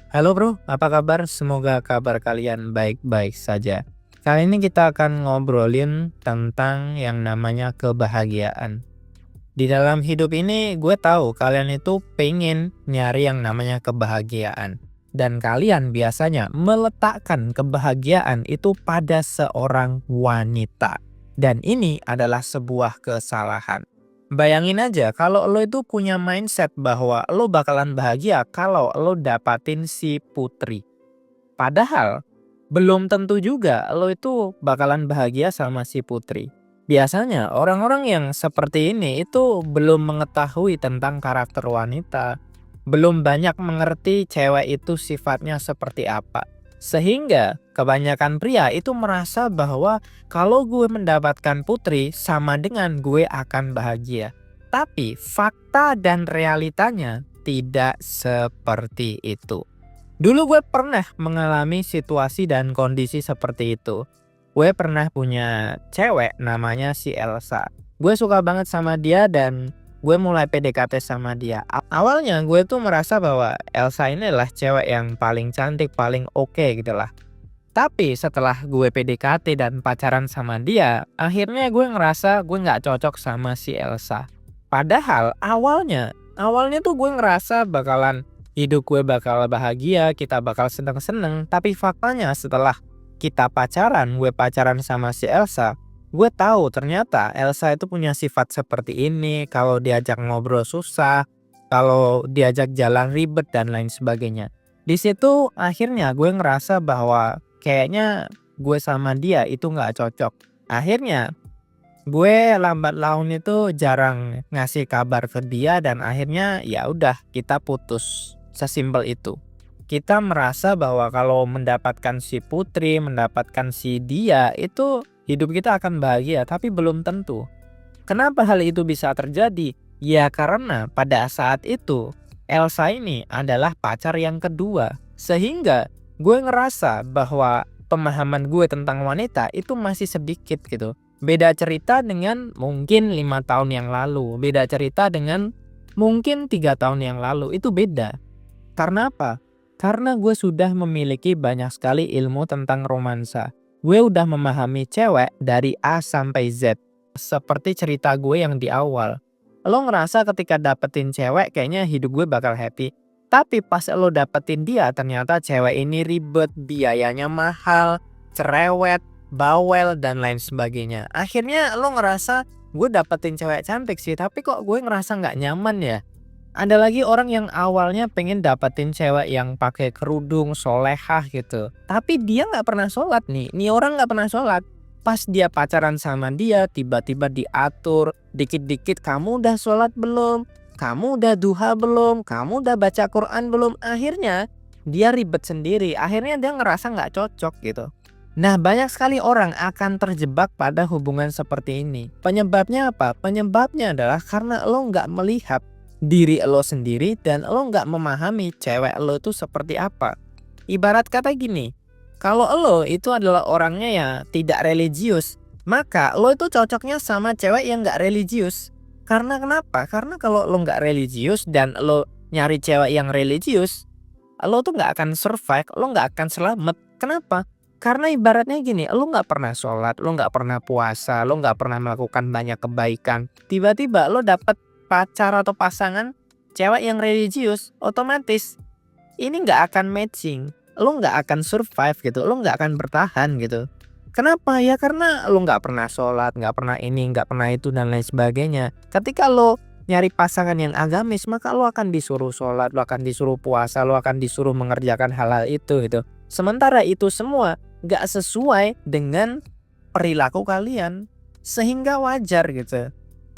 Halo bro, apa kabar? Semoga kabar kalian baik-baik saja. Kali ini kita akan ngobrolin tentang yang namanya kebahagiaan. Di dalam hidup ini gue tahu kalian itu pengen nyari yang namanya kebahagiaan. Dan kalian biasanya meletakkan kebahagiaan itu pada seorang wanita. Dan ini adalah sebuah kesalahan. Bayangin aja kalau lo itu punya mindset bahwa lo bakalan bahagia kalau lo dapatin si putri. Padahal belum tentu juga lo itu bakalan bahagia sama si putri. Biasanya orang-orang yang seperti ini itu belum mengetahui tentang karakter wanita, belum banyak mengerti cewek itu sifatnya seperti apa. Sehingga kebanyakan pria itu merasa bahwa kalau gue mendapatkan putri sama dengan gue akan bahagia. Tapi fakta dan realitanya tidak seperti itu. Dulu gue pernah mengalami situasi dan kondisi seperti itu. Gue pernah punya cewek namanya si Elsa. Gue suka banget sama dia dan gue mulai PDKT sama dia. Awalnya gue tuh merasa bahwa Elsa ini adalah cewek yang paling cantik, paling oke gitu lah. Tapi setelah gue PDKT dan pacaran sama dia, akhirnya gue ngerasa gue nggak cocok sama si Elsa. Padahal awalnya tuh gue ngerasa bakalan hidup gue bakal bahagia, kita bakal seneng-seneng. Tapi faktanya setelah kita pacaran, gue pacaran sama si Elsa, gue tahu ternyata Elsa itu punya sifat seperti ini. Kalau diajak ngobrol susah, kalau diajak jalan ribet dan lain sebagainya. Di situ akhirnya gue ngerasa bahwa kayaknya gue sama dia itu nggak cocok. Akhirnya gue lambat laun itu jarang ngasih kabar ke dia dan akhirnya ya udah kita putus. Sesimpel itu. Kita merasa bahwa kalau mendapatkan si putri, mendapatkan si dia itu hidup kita akan bahagia, tapi belum tentu. Kenapa hal itu bisa terjadi? Ya karena pada saat itu Elsa ini adalah pacar yang kedua. Sehingga gue ngerasa bahwa pemahaman gue tentang wanita itu masih sedikit gitu. Beda cerita dengan mungkin 5 tahun yang lalu. Beda cerita dengan mungkin 3 tahun yang lalu. Itu beda. Karena apa? Karena gue sudah memiliki banyak sekali ilmu tentang romansa. Gue udah memahami cewek dari A sampai Z. Seperti cerita gue yang di awal. Lo ngerasa ketika dapetin cewek kayaknya hidup gue bakal happy. Tapi pas lo dapetin dia ternyata cewek ini ribet, biayanya mahal, cerewet, bawel, dan lain sebagainya. Akhirnya lo ngerasa gue dapetin cewek cantik sih, tapi kok gue ngerasa gak nyaman ya. Ada lagi orang yang awalnya pengen dapetin cewek yang pakai kerudung, solehah gitu. Tapi dia nggak pernah sholat nih. Nih orang nggak pernah sholat. Pas dia pacaran sama dia, tiba-tiba diatur. Dikit-dikit kamu udah sholat belum? Kamu udah duha belum? Kamu udah baca Quran belum? Akhirnya dia ribet sendiri. Akhirnya dia ngerasa nggak cocok gitu. Nah, banyak sekali orang akan terjebak pada hubungan seperti ini. Penyebabnya apa? Penyebabnya adalah karena lo nggak melihat diri lo sendiri dan lo nggak memahami cewek lo itu seperti apa. Ibarat kata gini, kalau lo itu adalah orangnya ya tidak religius, maka lo itu cocoknya sama cewek yang nggak religius. Karena kenapa? Karena kalau lo nggak religius dan lo nyari cewek yang religius, lo tuh nggak akan survive, lo nggak akan selamat. Kenapa? Karena ibaratnya gini, lo nggak pernah sholat, lo nggak pernah puasa, lo nggak pernah melakukan banyak kebaikan. Tiba-tiba lo dapet pacar atau pasangan cewek yang religius, otomatis ini nggak akan matching. Lo nggak akan survive gitu, lo nggak akan bertahan gitu. Kenapa? Ya karena lo nggak pernah sholat, nggak pernah ini, nggak pernah itu dan lain sebagainya. Ketika lo nyari pasangan yang agamis, maka lo akan disuruh sholat, lo akan disuruh puasa, lo akan disuruh mengerjakan hal-hal itu gitu. Sementara itu semua nggak sesuai dengan perilaku kalian, sehingga wajar gitu.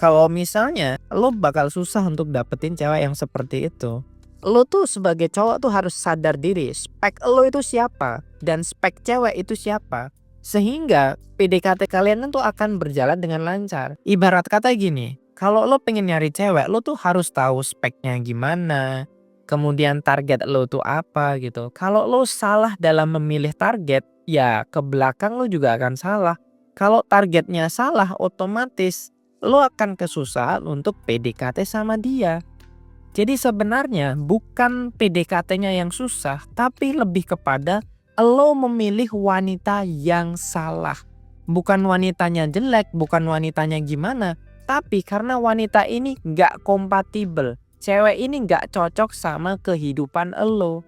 Kalau misalnya lo bakal susah untuk dapetin cewek yang seperti itu. Lo tuh sebagai cowok tuh harus sadar diri, spek lo itu siapa dan spek cewek itu siapa. Sehingga PDKT kalian tuh akan berjalan dengan lancar. Ibarat kata gini, kalau lo pengen nyari cewek, lo tuh harus tahu speknya gimana. Kemudian target lo tuh apa gitu. Kalau lo salah dalam memilih target, ya ke belakang lo juga akan salah. Kalau targetnya salah, otomatis lo akan kesusahan untuk PDKT sama dia. Jadi sebenarnya bukan PDKT-nya yang susah, tapi lebih kepada lo memilih wanita yang salah. Bukan wanitanya jelek, bukan wanitanya gimana, tapi karena wanita ini gak kompatibel. Cewek ini gak cocok sama kehidupan lo.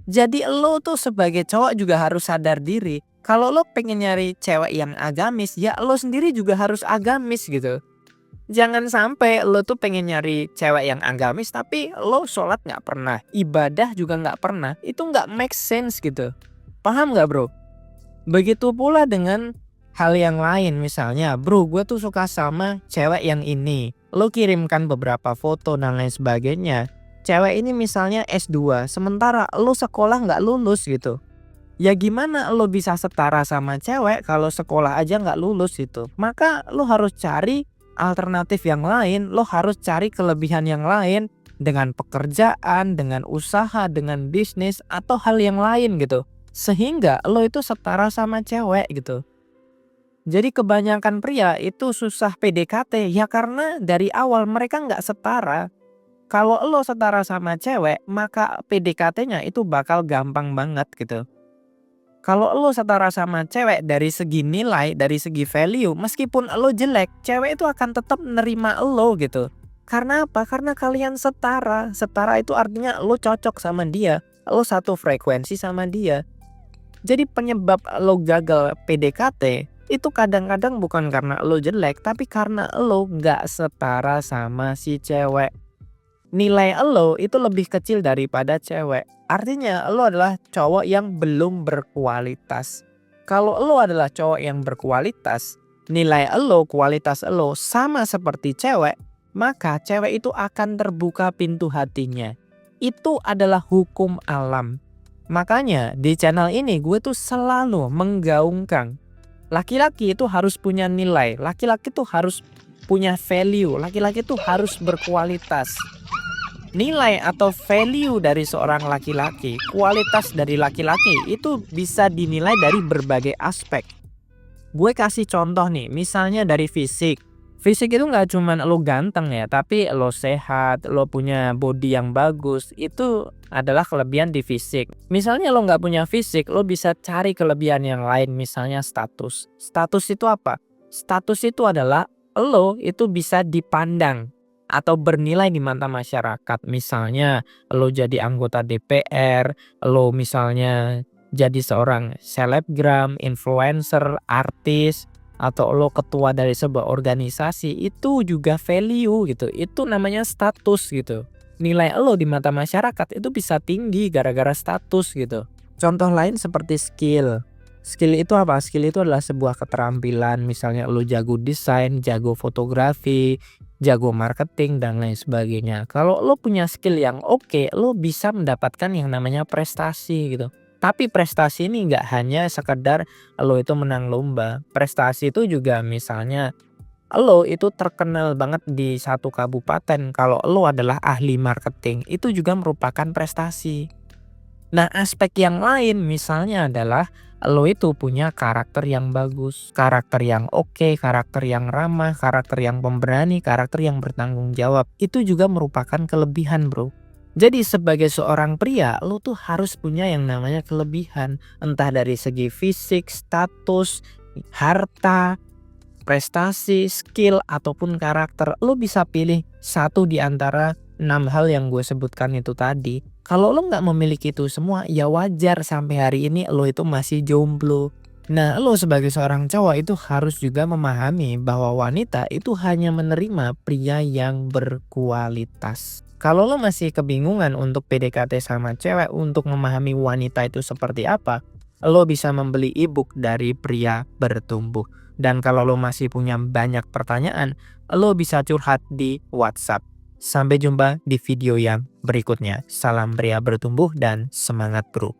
Jadi lo tuh sebagai cowok juga harus sadar diri. Kalau lo pengen nyari cewek yang agamis, ya lo sendiri juga harus agamis gitu. Jangan sampai lo tuh pengen nyari cewek yang agamis tapi lo sholat gak pernah, ibadah juga gak pernah. Itu gak make sense gitu. Paham gak bro? Begitu pula dengan hal yang lain, misalnya bro gue tuh suka sama cewek yang ini. Lo kirimkan beberapa foto dan lain sebagainya. Cewek ini misalnya S2, sementara lo sekolah gak lulus gitu. Ya gimana lo bisa setara sama cewek kalau sekolah aja gak lulus gitu. Maka lo harus cari alternatif yang lain, lo harus cari kelebihan yang lain dengan pekerjaan, dengan usaha, dengan bisnis atau hal yang lain gitu. Sehingga lo itu setara sama cewek gitu. Jadi kebanyakan pria itu susah PDKT ya karena dari awal mereka nggak setara. Kalau lo setara sama cewek maka PDKT-nya itu bakal gampang banget gitu. Kalau lo setara sama cewek dari segi nilai, dari segi value, meskipun lo jelek, cewek itu akan tetap nerima lo gitu. Karena apa? Karena kalian setara. Setara itu artinya lo cocok sama dia, lo satu frekuensi sama dia. Jadi penyebab lo gagal PDKT itu kadang-kadang bukan karena lo jelek, tapi karena lo gak setara sama si cewek. Nilai lo itu lebih kecil daripada cewek. Artinya lo adalah cowok yang belum berkualitas. Kalau lo adalah cowok yang berkualitas, nilai lo, kualitas lo sama seperti cewek, maka cewek itu akan terbuka pintu hatinya. Itu adalah hukum alam. Makanya di channel ini gue tuh selalu menggaungkan laki-laki itu harus punya nilai, laki-laki itu harus punya value, laki-laki itu harus berkualitas. Nilai atau value dari seorang laki-laki, kualitas dari laki-laki itu bisa dinilai dari berbagai aspek. Gue kasih contoh nih, misalnya dari fisik. Fisik itu gak cuma lo ganteng ya, tapi lo sehat, lo punya body yang bagus, itu adalah kelebihan di fisik. Misalnya lo gak punya fisik, lo bisa cari kelebihan yang lain, misalnya status. Status itu apa? Status itu adalah lo itu bisa dipandang atau bernilai di mata masyarakat. Misalnya lo jadi anggota DPR, lo misalnya jadi seorang selebgram, influencer, artis, atau lo ketua dari sebuah organisasi, itu juga value gitu. Itu namanya status gitu. Nilai lo di mata masyarakat itu bisa tinggi gara-gara status gitu. Contoh lain seperti skill. Skill itu apa? Skill itu adalah sebuah keterampilan, misalnya lo jago desain, jago fotografi, jago marketing dan lain sebagainya. Kalau lo punya skill yang oke, lo bisa mendapatkan yang namanya prestasi gitu. Tapi prestasi ini nggak hanya sekedar lo itu menang lomba. Prestasi itu juga misalnya lo itu terkenal banget di satu kabupaten. Kalau lo adalah ahli marketing, itu juga merupakan prestasi. Nah, aspek yang lain misalnya adalah lo itu punya karakter yang bagus, karakter yang oke, karakter yang ramah, karakter yang pemberani, karakter yang bertanggung jawab. Itu juga merupakan kelebihan bro. Jadi sebagai seorang pria, lo tuh harus punya yang namanya kelebihan. Entah dari segi fisik, status, harta, prestasi, skill, ataupun karakter. Lo bisa pilih satu di antara 6 hal yang gue sebutkan itu tadi. Kalau lo nggak memiliki itu semua, ya wajar sampai hari ini lo itu masih jomblo. Nah, lo sebagai seorang cowok itu harus juga memahami bahwa wanita itu hanya menerima pria yang berkualitas. Kalau lo masih kebingungan untuk PDKT sama cewek, untuk memahami wanita itu seperti apa, lo bisa membeli ebook dari Pria Bertumbuh. Dan kalau lo masih punya banyak pertanyaan, lo bisa curhat di WhatsApp. Sampai jumpa di video yang berikutnya. Salam pria bertumbuh dan semangat bro.